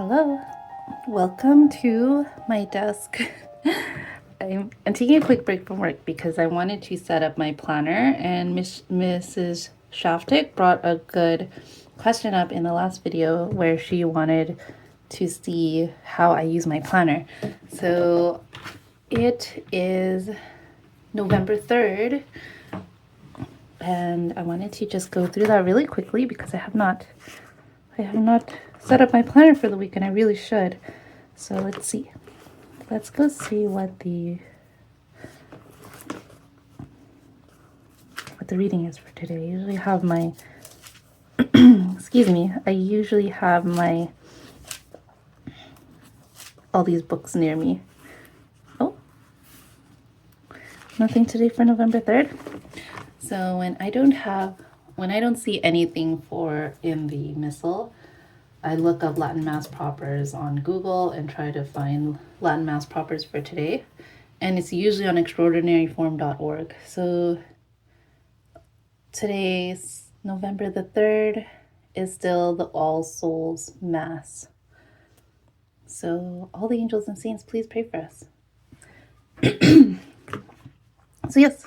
Hello, welcome to my desk. I'm taking a quick break from work because I wanted to set up my planner, and Mrs. Shaftik brought a good question up in the last video where she wanted to see how I use my planner. So it is November 3rd, and I wanted to just go through that really quickly because I have not set up my planner for the week, and I really should. So let's see. Let's go see what the reading is for today. I usually have my excuse me. I usually have my all these books near me. Oh, nothing today for November 3rd. So when I don't see anything for in the missal, I look up Latin Mass propers on Google and try to find Latin Mass propers for today. And it's usually on extraordinaryform.org. So today's November the 3rd is still the All Souls Mass. So all the angels and saints, please pray for us. So yes,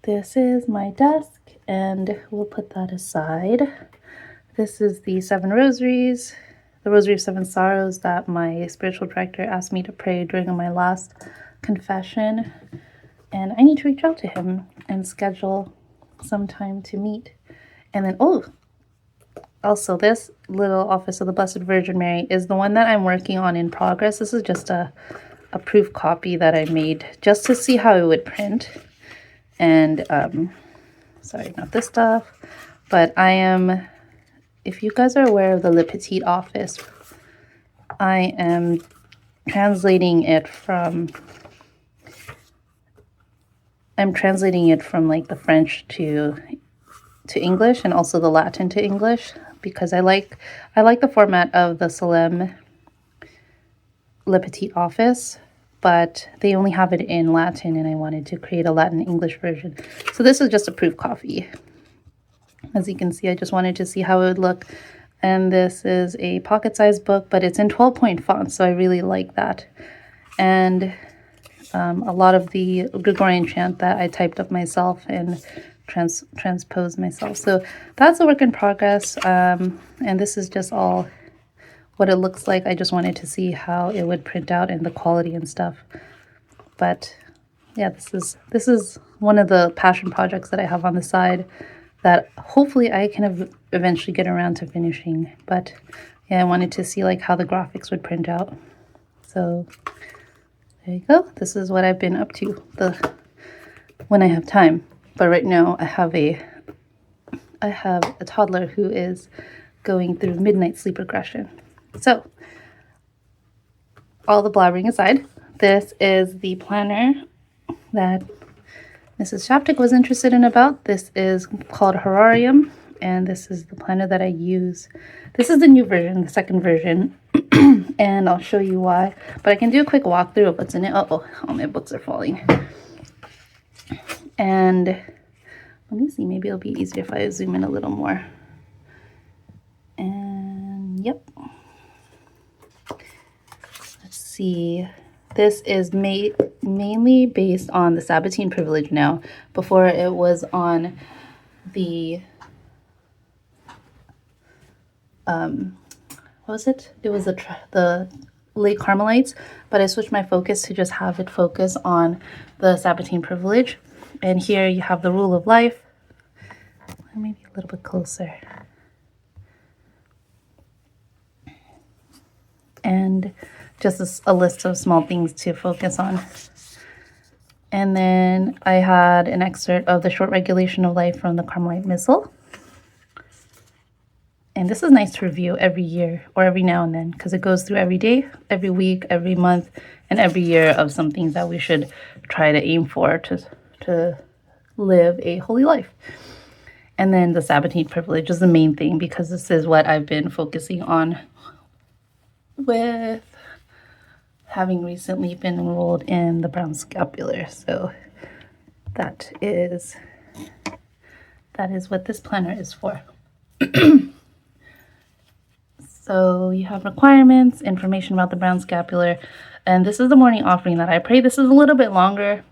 this is my desk, and we'll put that aside. This is the 7 rosaries, the Rosary of 7 Sorrows that my spiritual director asked me to pray during my last confession. And I need to reach out to him and schedule some time to meet. And then, also this little Office of the Blessed Virgin Mary is the one that I'm working on in progress. This is just a proof copy that I made just to see how it would print. And, sorry, not this stuff, but I am... If you guys are aware of the Le Petit office, I am translating it from like the French to English, and also the Latin to English, because I like the format of the Solemn Le Petit office, but they only have it in Latin, and I wanted to create a Latin English version. So this is just a proof copy. As you can see, I just wanted to see how it would look. And this is a pocket-sized book, but it's in 12-point font, so I really like that. And a lot of the Gregorian chant that I typed up myself and transposed myself. So that's a work in progress. And this is just all what it looks like. I just wanted to see how it would print out and the quality and stuff. But yeah, this is one of the passion projects that I have on the side that hopefully I can eventually get around to finishing. But yeah, I wanted to see like how the graphics would print out. So there you go. This is what I've been up to when I have time. But right now I have a toddler who is going through midnight sleep regression. So all the blabbering aside, this is the planner that Mrs. Shaftik was interested in about. This is called Horarium, and this is the planner that I use. This is the new version, the second version, and I'll show you why. But I can do a quick walkthrough of what's in it. All my books are falling. And let me see, maybe it'll be easier if I zoom in a little more. And yep. Let's see. This is mainly based on the Sabbatine Privilege now. Before it was on the, what was it? It was the late Carmelites, but I switched my focus to just have it focus on the Sabbatine Privilege. And here you have the Rule of Life. Maybe a little bit closer. And just a list of small things to focus on. And then I had an excerpt of the Short Regulation of Life from the Carmelite Missal. And this is nice to review every year or every now and then, because it goes through every day, every week, every month, and every year of some things that we should try to aim for to live a holy life. And then the Sabbatine Privilege is the main thing, because this is what I've been focusing on with having recently been enrolled in the Brown Scapular. So that is what this planner is for. So you have requirements, information about the brown scapular, and this is the morning offering that I pray. This is a little bit longer,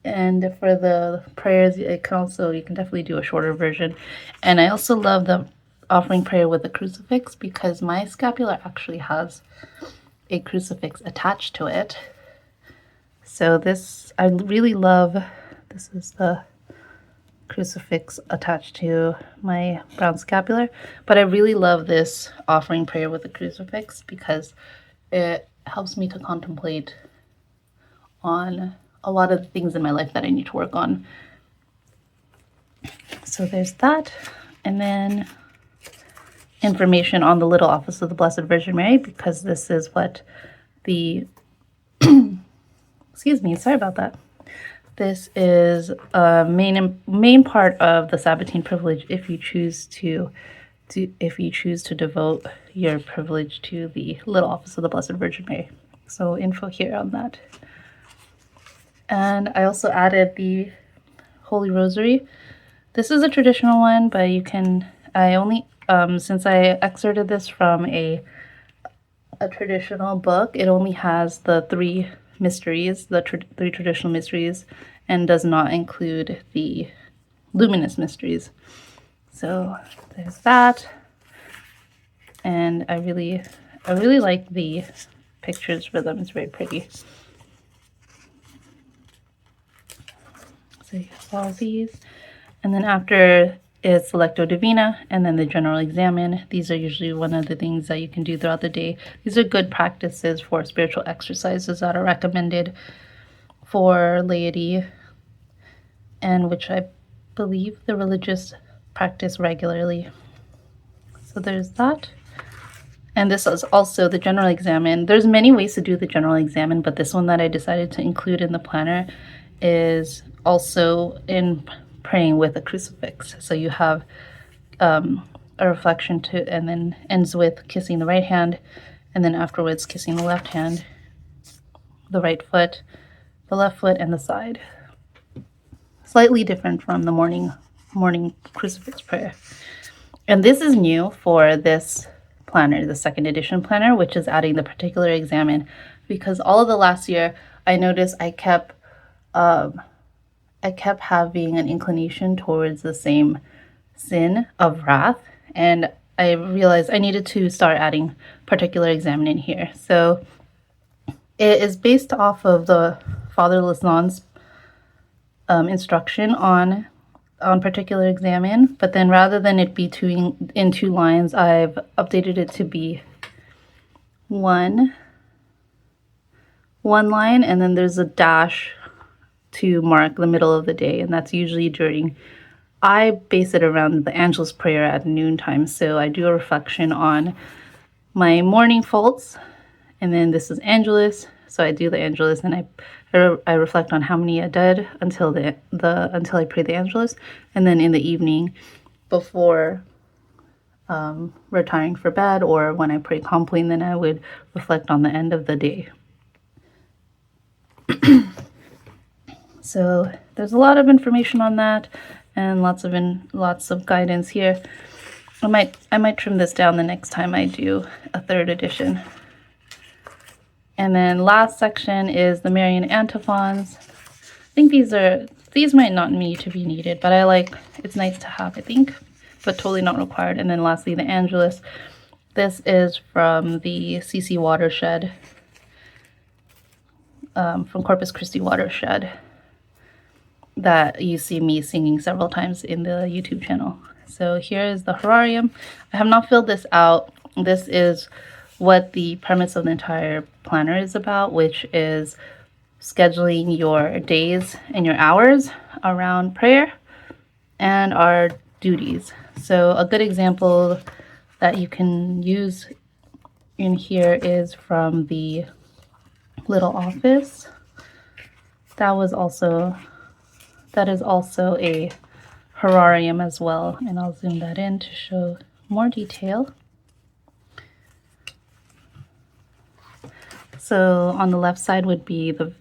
and for the prayers, you can definitely do a shorter version. And I also love the offering prayer with the crucifix because my scapular actually has a crucifix attached to it. So this, I really love, this is the crucifix attached to my brown scapular, but I really love this offering prayer with the crucifix because it helps me to contemplate on a lot of the things in my life that I need to work on. So there's that, and then information on the Little Office of the Blessed Virgin Mary, because this is what the excuse me, sorry about that. This is a main part of the Sabbatine Privilege if you choose to devote your privilege to the Little Office of the Blessed Virgin Mary. So info here on that. And I also added the Holy Rosary. This is a traditional one, but you can, I only, since I excerpted this from a traditional book, it only has the three mysteries, three traditional mysteries, and does not include the luminous mysteries. So there's that. And I really like the pictures for them. It's very pretty. So you have all these. And then after it's Lectio Divina and then the General Examen. These are usually one of the things that you can do throughout the day. These are good practices for spiritual exercises that are recommended for laity and which I believe the religious practice regularly. So there's that. And this is also the General Examen. There's many ways to do the General Examen, but this one that I decided to include in the planner is also in praying with a crucifix. So you have a reflection and then ends with kissing the right hand, and then afterwards kissing the left hand, the right foot, the left foot, and the side. Slightly different from the morning crucifix prayer. And this is new for this planner, the second edition planner, which is adding the Particular Examen, because all of the last year I noticed I kept having an inclination towards the same sin of wrath, and I realized I needed to start adding Particular Examen in here. So it is based off of the Father Lasan's instruction on Particular Examen, but then rather than it be in two lines, I've updated it to be one line, and then there's a dash to mark the middle of the day, and that's usually I base it around the Angelus prayer at noontime. So I do a reflection on my morning faults, and then this is Angelus. So I do the Angelus, and I reflect on how many I did until until I pray the Angelus, and then in the evening, before retiring for bed, or when I pray compline, then I would reflect on the end of the day. So there's a lot of information on that, and lots of guidance here. I might trim this down the next time I do a third edition. And then last section is the Marian antiphons. I think these might not need to be needed, but it's nice to have, I think, but totally not required. And then lastly, the Angelus. This is from the CC Watershed, from Corpus Christi Watershed, that you see me singing several times in the YouTube channel. So here is the Horarium. I have not filled this out. This is what the premise of the entire planner is about, which is scheduling your days and your hours around prayer and our duties. So a good example that you can use in here is from the Little Office. That is also a Horarium as well, and I'll zoom that in to show more detail. So on the left side would be the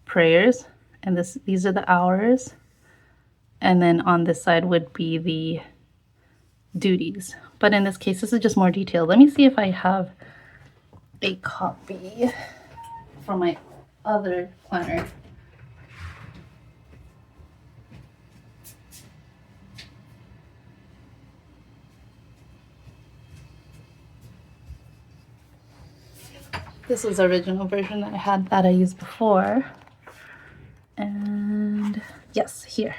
prayers, and these are the hours, and then on this side would be duties. But in this case, this is just more detailed. Let me see if I have a copy from my other planner. This is the original version that I had that I used before. And yes, here.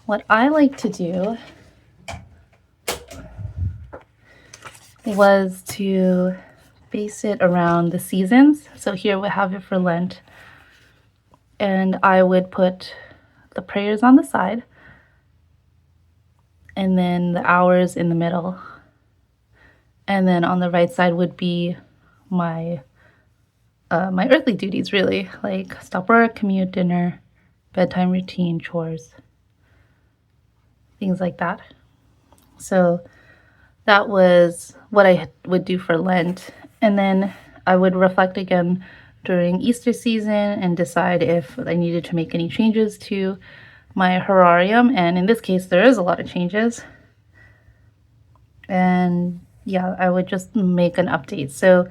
What I like to do was to base it around the seasons. So here we have it for Lent. And I would put the prayers on the side and then the hours in the middle. And then on the right side would be my my earthly duties, really, like stop work, commute, dinner, bedtime routine, chores, things like that. So that was what I would do for Lent. And then I would reflect again during Easter season and decide if I needed to make any changes to my Horarium. And in this case, there is a lot of changes. And yeah, I would just make an update. So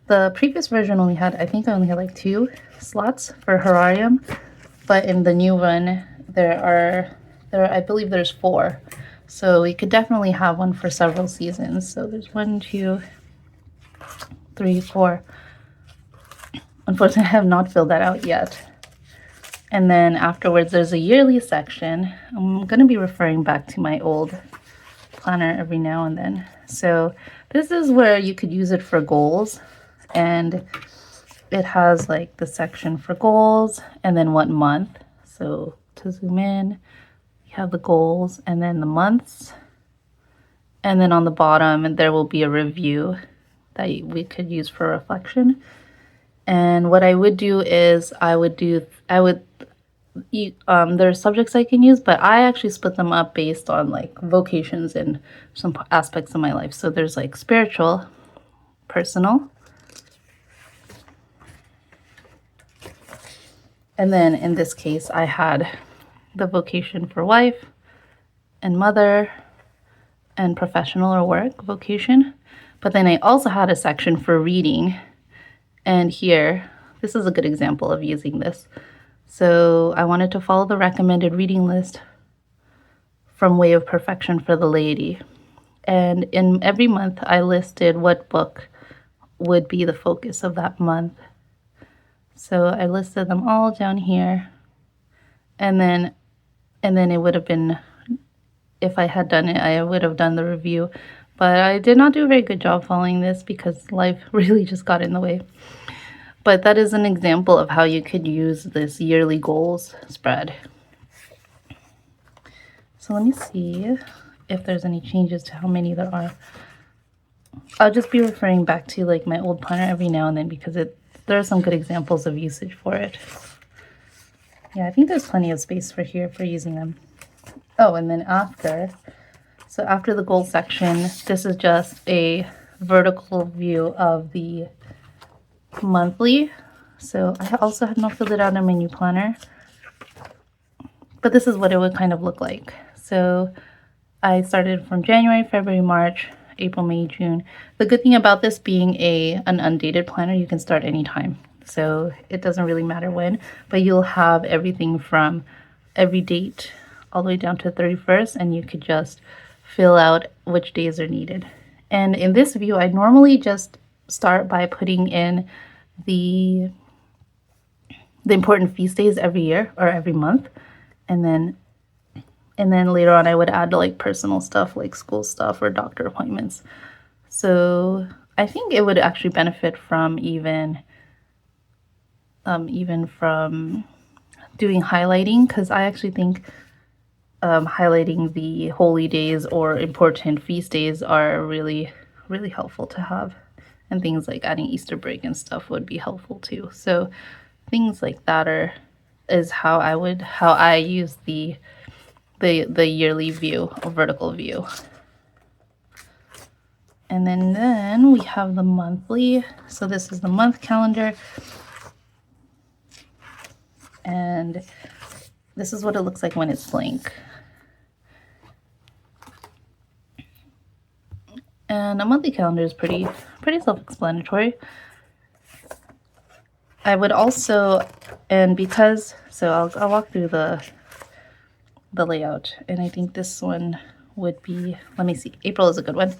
the previous version only had, I think I only had like 2 slots for Horarium, but in the new one, I believe there's 4. So we could definitely have one for several seasons. So there's 1, 2, 3, 4. Unfortunately, I have not filled that out yet. And then afterwards, there's a yearly section. I'm going to be referring back to my old planner every now and then. So this is where you could use it for goals. And it has like the section for goals and then what month. So to zoom in, you have the goals and then the months. And then on the bottom, there will be a review that we could use for reflection. And what I would do is there are subjects I can use, but I actually split them up based on like vocations and some aspects of my life. So there's like spiritual, personal, and then in this case, I had the vocation for wife and mother and professional or work vocation. But then I also had a section for reading. And here, this is a good example of using this. So I wanted to follow the recommended reading list from Way of Perfection for the laity. And in every month, I listed what book would be the focus of that month. So I listed them all down here. And then it would have been, if I had done it, I would have done the review. But I did not do a very good job following this because life really just got in the way. But that is an example of how you could use this yearly goals spread. So let me see if there's any changes to how many there are. I'll just be referring back to like my old planner every now and then because there are some good examples of usage for it. Yeah, I think there's plenty of space for here for using them. Oh, and then after the goal section, this is just a vertical view of the monthly. So I also have not filled it out in my new planner, but this is what it would kind of look like. So I started from January, February, March, April, May, June. The good thing about this being an undated planner, you can start anytime. So it doesn't really matter when, but you'll have everything from every date all the way down to 31st, and you could just fill out which days are needed. And in this view, I normally just start by putting in the important feast days every year or every month, and then later on I would add like personal stuff like school stuff or doctor appointments. So I think it would actually benefit from even from doing highlighting, because I actually think highlighting the holy days or important feast days are really, really helpful to have. And things like adding Easter break and stuff would be helpful too. So things like that is how I use the yearly view or vertical view. And then we have the monthly. So this is the month calendar. And this is what it looks like when it's blank. And a monthly calendar is pretty self-explanatory. I would also, and because, so I'll walk through the layout, and I think this one would be, let me see, April is a good one.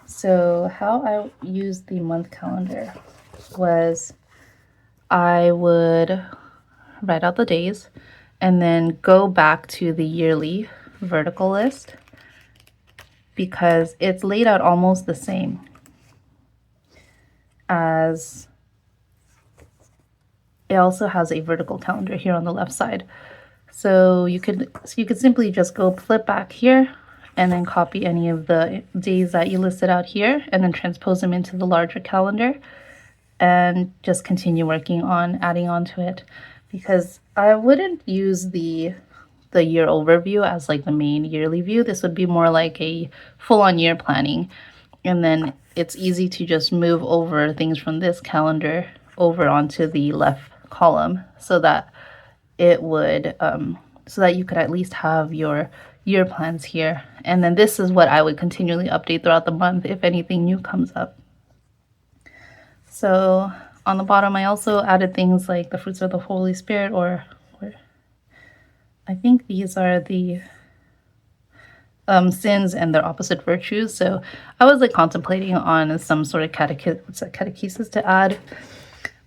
So how I used the month calendar was I would write out the days and then go back to the yearly vertical list because it's laid out almost the same as, it also has a vertical calendar here on the left side. So you could simply just go flip back here and then copy any of the days that you listed out here and then transpose them into the larger calendar and just continue working on adding on to it, because I wouldn't use the year overview as like the main yearly view. This would be more like a full-on year planning, and then it's easy to just move over things from this calendar over onto the left column so that it would so that you could at least have your year plans here. And then this is what I would continually update throughout the month if anything new comes up. So on the bottom, I also added things like the fruits of the Holy Spirit, or I think these are the sins and their opposite virtues. So I was like contemplating on some sort of catechesis to add,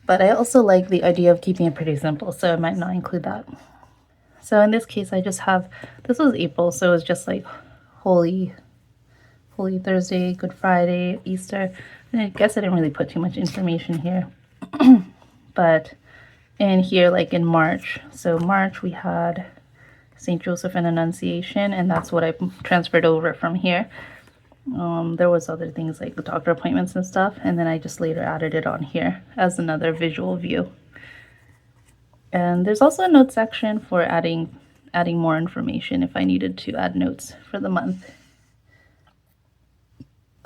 but I also like the idea of keeping it pretty simple, so I might not include that. So in this case, I just have, this was April, so it was just like Holy Thursday, Good Friday, Easter. And I guess I didn't really put too much information here. But in here, like in March, so March we had St. Joseph and Annunciation, and that's what I transferred over from here. There was other things like the doctor appointments and stuff, and then I just later added it on here as another visual view. And there's also a note section for adding more information if I needed to add notes for the month.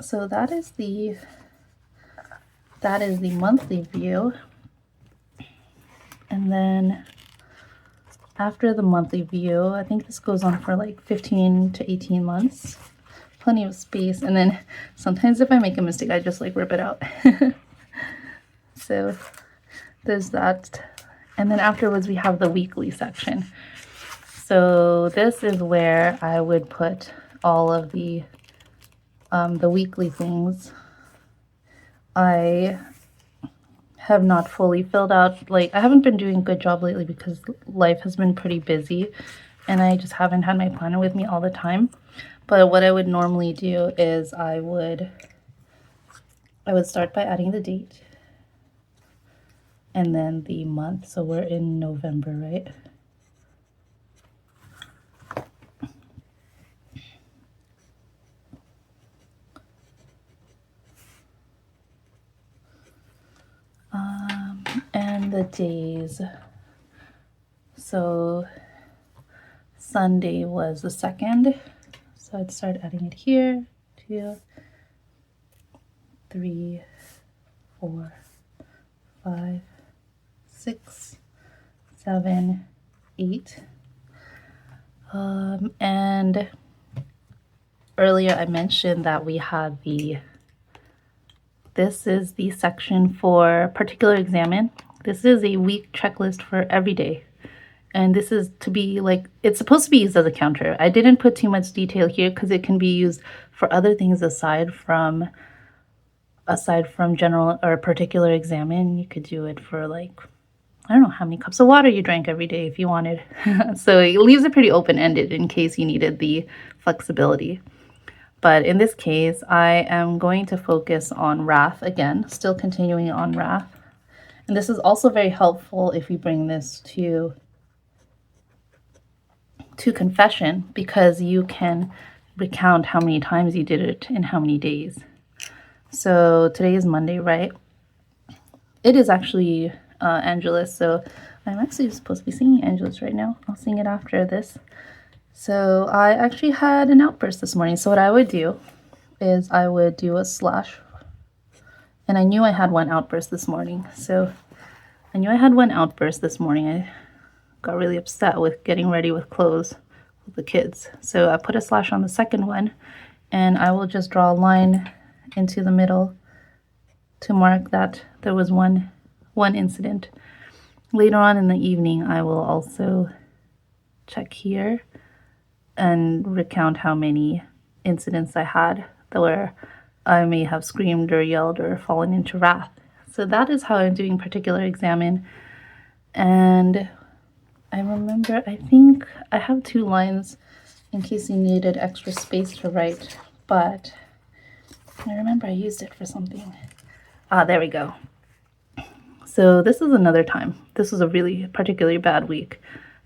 So that is the monthly view. And then after the monthly view, I think this goes on for like 15 to 18 months. Plenty of space. And then sometimes if I make a mistake, I just like rip it out. So there's that. And then afterwards we have the weekly section. So this is where I would put all of the weekly things. I have not fully filled out, like I haven't been doing a good job lately because life has been pretty busy and I just haven't had my planner with me all the time. But what I would normally do is I would start by adding the date and then the month. So we're in November, right? And the days. So Sunday was the 2nd. So I'd start adding it here. 2, 3, 4, 5, 6, 7, 8. And earlier I mentioned that we had this is the section for Particular Examen. This is a week checklist for every day. And this is to be like, it's supposed to be used as a counter. I didn't put too much detail here because it can be used for other things aside from General or Particular Examen. You could do it for like, I don't know how many cups of water you drank every day if you wanted. So it leaves it pretty open-ended in case you needed the flexibility. But in this case, I am going to focus on wrath again, still continuing on wrath. And this is also very helpful if you bring this to confession, because you can recount how many times you did it in how many days. So today is Monday, right? It is actually Angelus, so I'm actually supposed to be singing Angelus right now. I'll sing it after this. So I actually had an outburst this morning. So what I would do is I would do a slash. And I knew I had one outburst this morning. So I knew I had one outburst this morning. I got really upset with getting ready with clothes with the kids. So I put a slash on the second one. and I will just draw a line into the middle to mark that there was one incident. Later on in the evening, I will also check here and recount how many incidents I had where I may have screamed or yelled or fallen into wrath. So that is how I'm doing Particular Examen. And I remember, I think I have 2 lines in case you needed extra space to write, but I remember I used it for something. There we go. So this is another time. This was a really particularly bad week.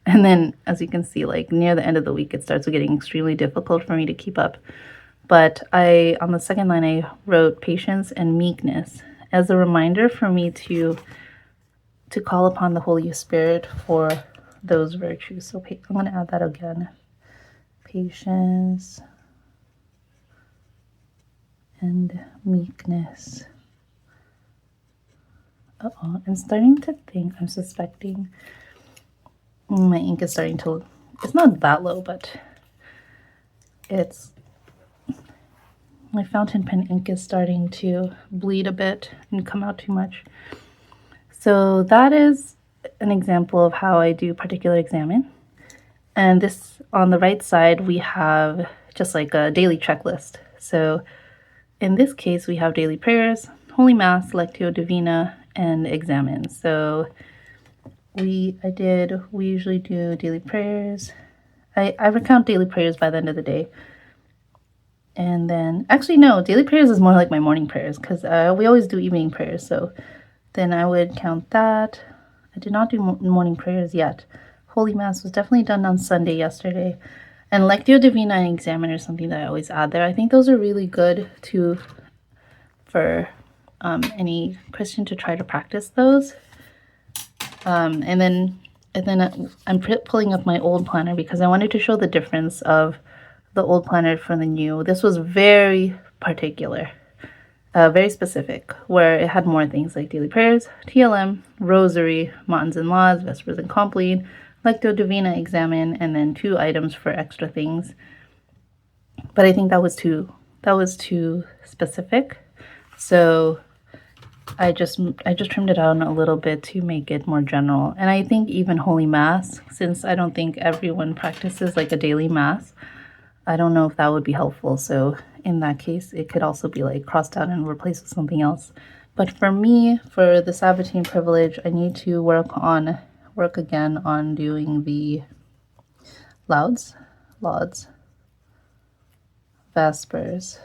And then, as you can see, like near the end of the week, it starts getting extremely difficult for me to keep up. But on the second line, I wrote patience and meekness as a reminder for me to call upon the Holy Spirit for those virtues. So I'm going to add that again. Patience and meekness. I'm starting to think, I'm suspecting my ink is starting to, it's not that low, but my fountain pen ink is starting to bleed a bit and come out too much. So that is an example of how I do Particular Examen. And this, on the right side, we have just like a daily checklist. So in this case, we have daily prayers, Holy Mass, Lectio Divina, and examens. So we usually do daily prayers. I recount daily prayers by the end of the day. And then, actually no, daily prayers is more like my morning prayers because we always do evening prayers. So then I would count that. I did not do morning prayers yet. Holy Mass was definitely done on Sunday yesterday. And Lectio Divina and Examen are something that I always add there. I think those are really good for any Christian to try to practice those. And then I'm pulling up my old planner because I wanted to show the difference of the old planner from the new. This was very particular, very specific, where it had more things like daily prayers, TLM, Rosary, Matins and Laws, Vespers and Compline, Lectio Divina, Examen, and then 2 items for extra things. But I think that was too specific. So I just trimmed it down a little bit to make it more general. And I think even Holy Mass, since I don't think everyone practices like a daily Mass, I don't know if that would be helpful. So in that case, it could also be like crossed out and replaced with something else. But for me, for the Sabbatine Privilege, I need to work again on doing the Lauds, Vespers,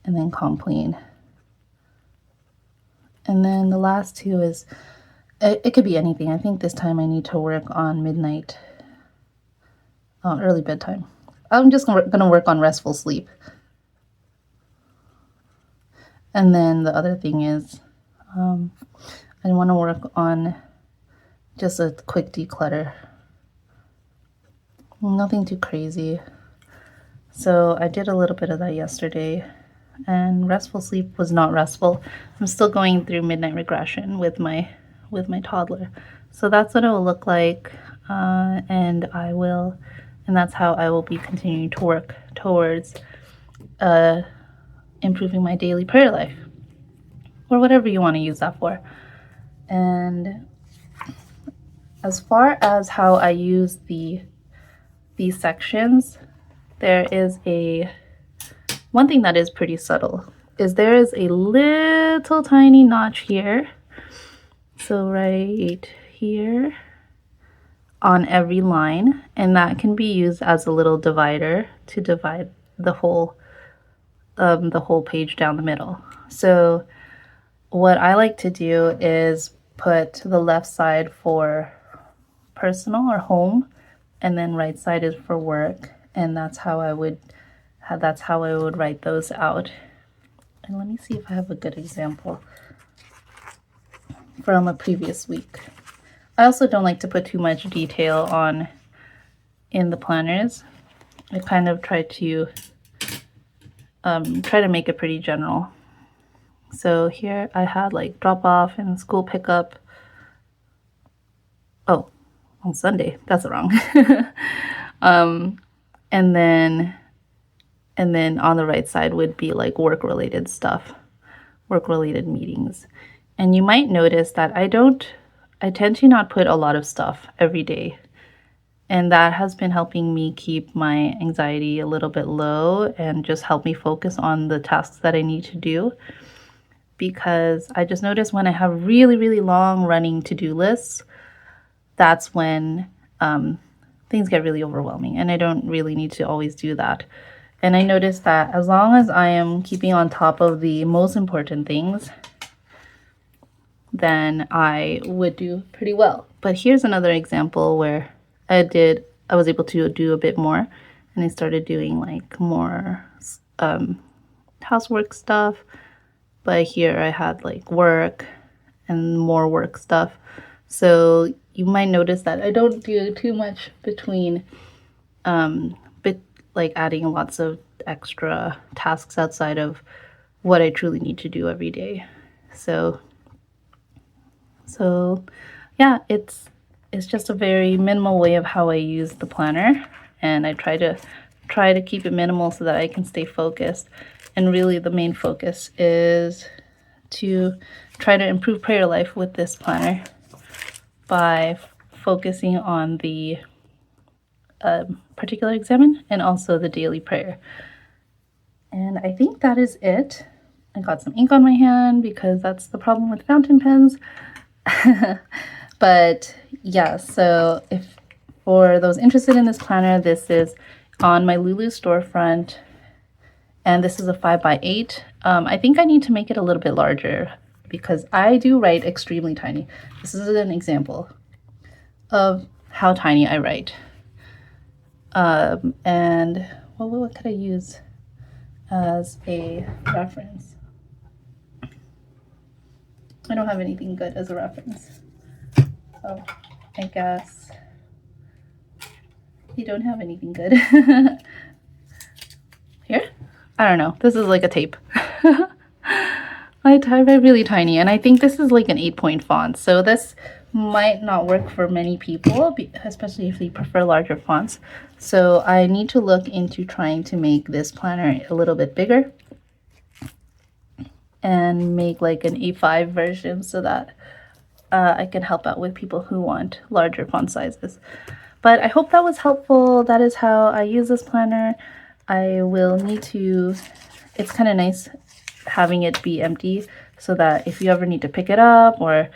and then Compline. And then the last 2 is, it could be anything. I think this time I need to work on midnight, early bedtime. I'm just going to work on restful sleep. And then the other thing is, I want to work on just a quick declutter. Nothing too crazy. So I did a little bit of that yesterday. And restful sleep was not restful. I'm still going through midnight regression with my toddler. So that's what it will look like. And that's how I will be continuing to work towards improving my daily prayer life, or whatever you want to use that for. And as far as how I use these sections, there is one thing that is pretty subtle is there is a little tiny notch here. So right here on every line, and that can be used as a little divider to divide the whole page down the middle. So what I like to do is put the left side for personal or home, and then right side is for work, and that's how I would write those out. And let me see if I have a good example from a previous week. I also don't like to put too much detail in the planners. I kind of try to make it pretty general. So here I had like drop off and school pickup. Oh, on Sunday. That's wrong. And then on the right side would be like work-related stuff, work-related meetings. And you might notice that I tend to not put a lot of stuff every day. And that has been helping me keep my anxiety a little bit low and just help me focus on the tasks that I need to do. Because I just noticed when I have really, really long running to-do lists, that's when things get really overwhelming, and I don't really need to always do that. And I noticed that as long as I am keeping on top of the most important things, then I would do pretty well. But here's another example where I was able to do a bit more, and I started doing like more housework stuff. But here I had like work and more work stuff. So you might notice that I don't do too much between like adding lots of extra tasks outside of what I truly need to do every day. So yeah, it's just a very minimal way of how I use the planner, and I try to keep it minimal so that I can stay focused. And really the main focus is to try to improve prayer life with this planner by focusing on the Particular Examen and also the daily prayer. And I think that is it. I got some ink on my hand because that's the problem with fountain pens. But yeah, so if for those interested in this planner, this is on my Lulu storefront, and this is a 5x8. I think I need to make it a little bit larger because I do write extremely tiny. This is an example of how tiny I write. And what could I use as a reference? I don't have anything good as a reference. Oh, I guess you don't have anything good. Here? I don't know. This is like a tape. I type really tiny, and I think this is like an 8-point font. So this might not work for many people, especially if they prefer larger fonts. So I need to look into trying to make this planner a little bit bigger and make like an A5 version so that I can help out with people who want larger font sizes. But I hope that was helpful. That is how I use this planner. I will need to, it's kind of nice having it be empty so that if you ever need to pick it up or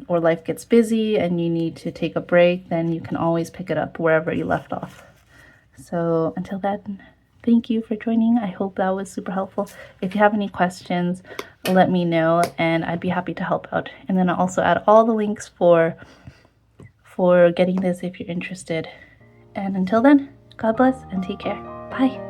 life gets busy and you need to take a break, then you can always pick it up wherever you left off. So until then, thank you for joining. I hope that was super helpful. If you have any questions, let me know and I'd be happy to help out. And then I'll also add all the links for getting this if you're interested. And until then, God bless and take care. Bye.